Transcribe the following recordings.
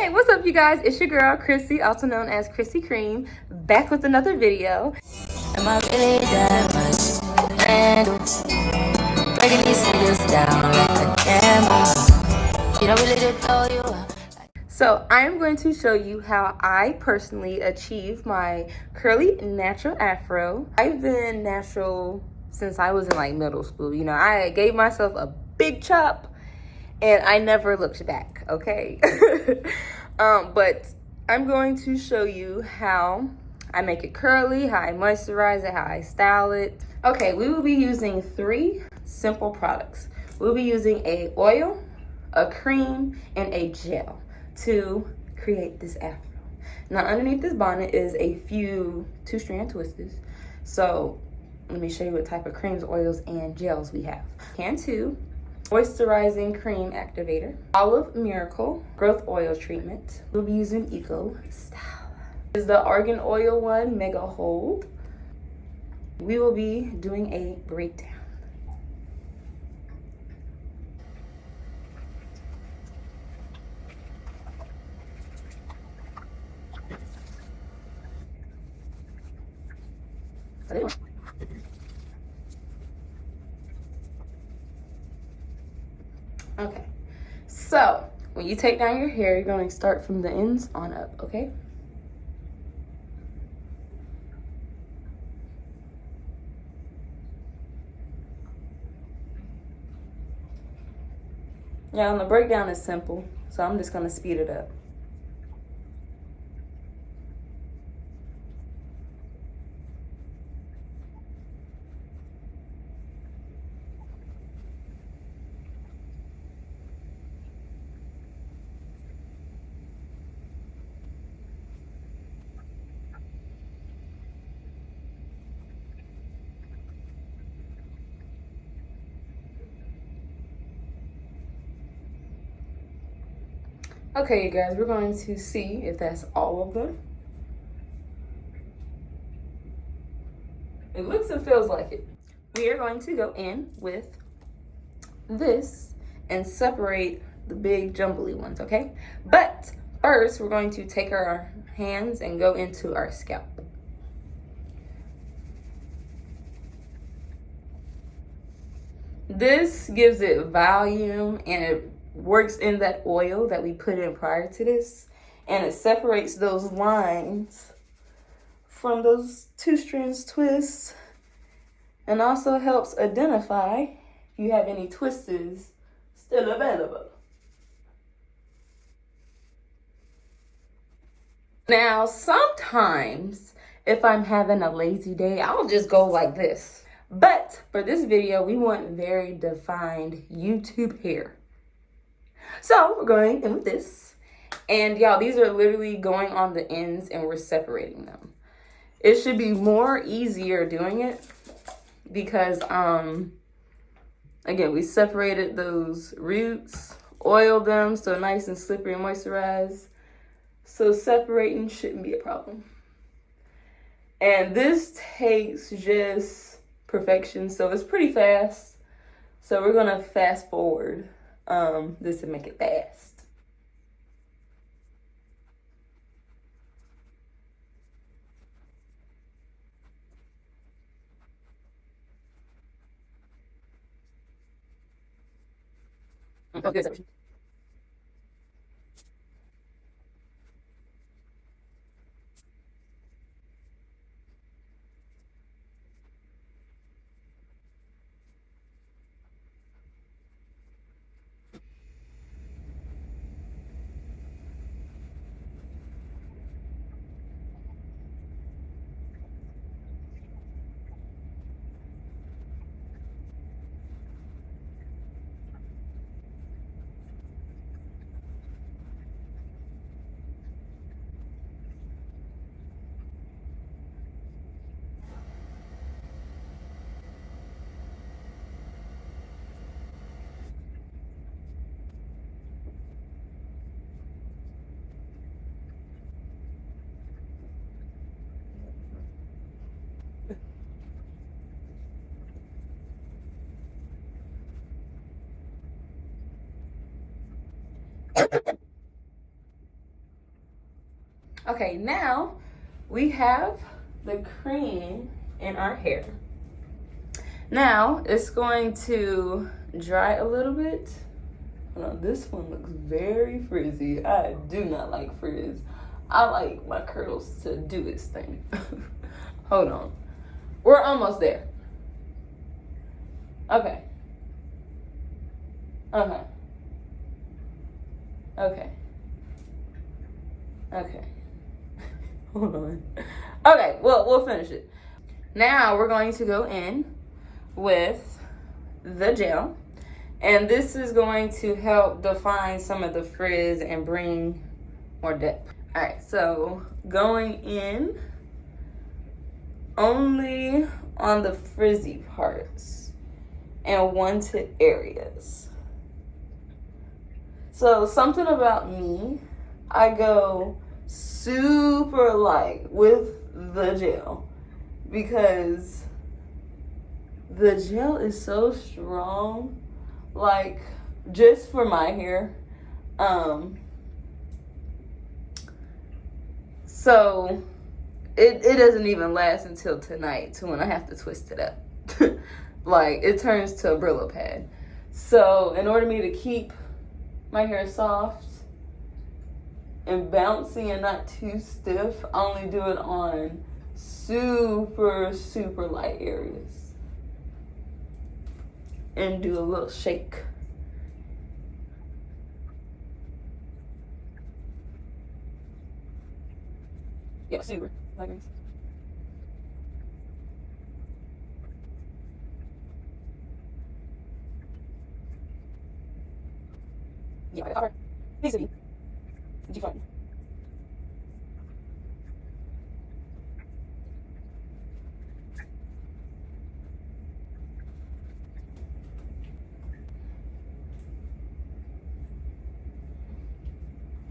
Hey, what's up, you guys? It's your girl, Chrissy, also known as Chrissy Cream, back with another video. Am I really that much handle? Breaking these niggas down like a camel. You know, really did throw you up. So I'm going to show you how I personally achieve my curly natural afro. I've been natural since I was in like middle school. You know, I gave myself a big chop and I never looked back, okay? But I'm going to show you how I make it curly, how I moisturize it, how I style it. Okay, we will be using 3 simple products. We'll be using a oil, a cream, and a gel to create this afro. Now underneath this bonnet is a few 2-strand twisters. So let me show you what type of creams, oils, and gels we have. Can 2. Moisturizing cream activator, olive miracle growth oil treatment. We'll be using Eco Style. This is the argan oil one, mega hold. We will be doing a breakdown. Okay, so when you take down your hair, you're going to start from the ends on up, okay? Yeah, and the breakdown is simple, so I'm just going to speed it up. Okay, you guys, we're going to see if that's all of them. It looks and feels like it. We are going to go in with this and separate the big jumbly ones, okay? But first, we're going to take our hands and go into our scalp. This gives it volume and it works in that oil that we put in prior to this, and it separates those lines from those 2-strand twists, and also helps identify if you have any twisters still available. Now, sometimes if I'm having a lazy day, I'll just go like this. But for this video, we want very defined YouTube hair. So we're going in with this. And y'all, these are literally going on the ends and we're separating them. It should be more easier doing it because, again, we separated those roots, oiled them so nice and slippery and moisturized. So separating shouldn't be a problem. And this takes just perfection, so it's pretty fast. So we're gonna fast forward this to make it fast. Okay. Okay, now we have the cream in our hair. Now it's going to dry a little bit. Hold on, this one looks very frizzy. I do not like frizz. I like my curls to do its thing. Hold on. We're almost there. Okay. Okay. Okay. Okay. Hold on. Okay, well, we'll finish it. Now we're going to go in with the gel. And this is going to help define some of the frizz and bring more depth. All right, so going in only on the frizzy parts and wanted areas. So something about me, I go super light with the gel because the gel is so strong, like just for my hair. So it doesn't even last until tonight to when I have to twist it up. Like it turns to a Brillo pad. So in order for me to keep my hair soft and bouncy and not too stiff, I only do it on super, super light areas. And do a little shake. Yeah, super light areas. Yeah, I got her. Please be. Did you find?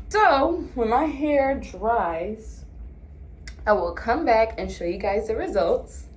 So when my hair dries, I will come back and show you guys the results.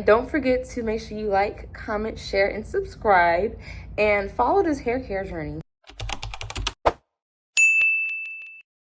Don't forget to make sure you like, comment, share, and subscribe, and follow this hair care journey.